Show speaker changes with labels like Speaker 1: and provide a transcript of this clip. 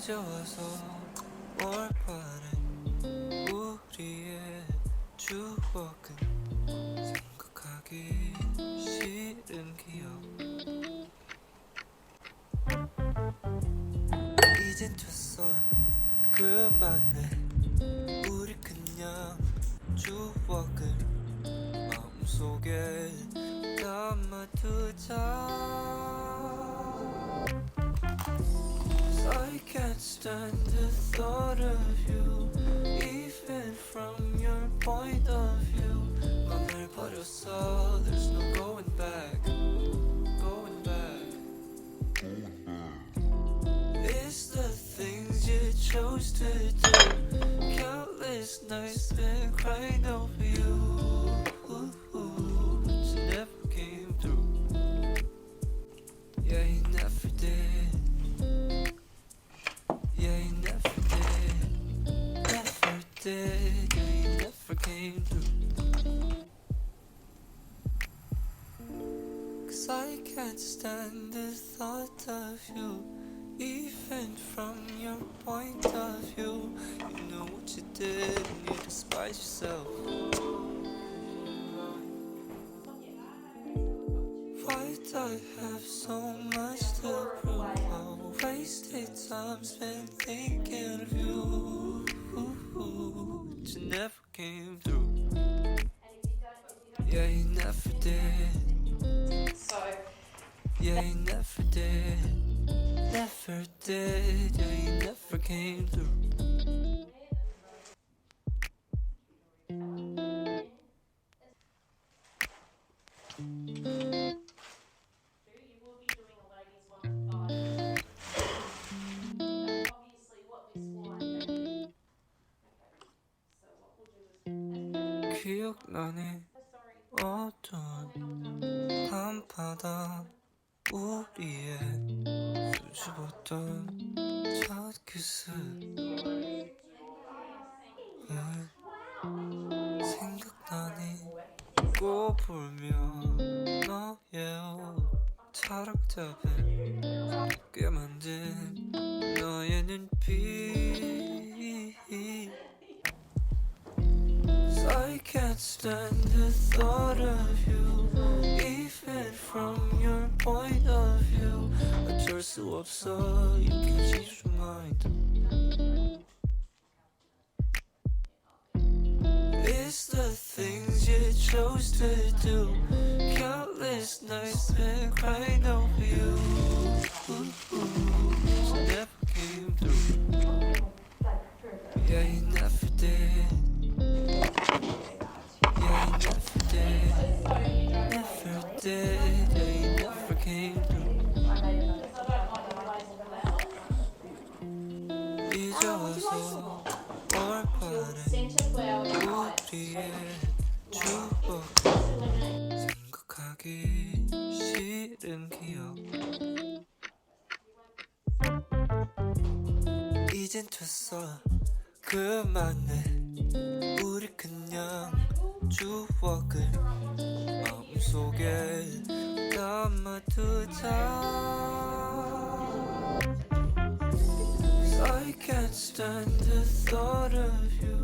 Speaker 1: 이제 와서 뭘 바래 우리의 추억은 생각하기 싫은 기억 이젠 됐어 그만해 우리 그냥 추억을 마음속에 담아두자 I can't stand the thought of you even from your point of view 맘을 버렸어 There's no going back Going back It's the things you chose to do Countless nights been crying over you But you never came through Yeah, you never did Yeah, you never did, never did, yeah, you never came through 'Cause I can't stand the thought of you Even from your point of view, you know what you did and you despise yourself. Why'd I have so much to prove? Oh, wasted time spent thinking of you, but you never came through. Yeah, you never did. Yeah, you never did. Never did. Yeah, you never came through. 기억나네 어두운 밤바다 우리의 수줍었던 첫 키스 생각나니 꽃불며 너의 옷 타락잡은 꽤 만든 너의 눈빛 I can't stand the thought of you even from your point of view 어쩔 수 없어 you can change your mind It's the things you chose to do countless nights been crying over you you never came through yeah you never did yeah you never did never did yeah you never came through 이제 와서 올바른 우리의 추억 생각하기 싫은 기억 이젠 됐어 그만해 우리 그냥 추억을 마음속에 담아두자 I can't stand the thought of you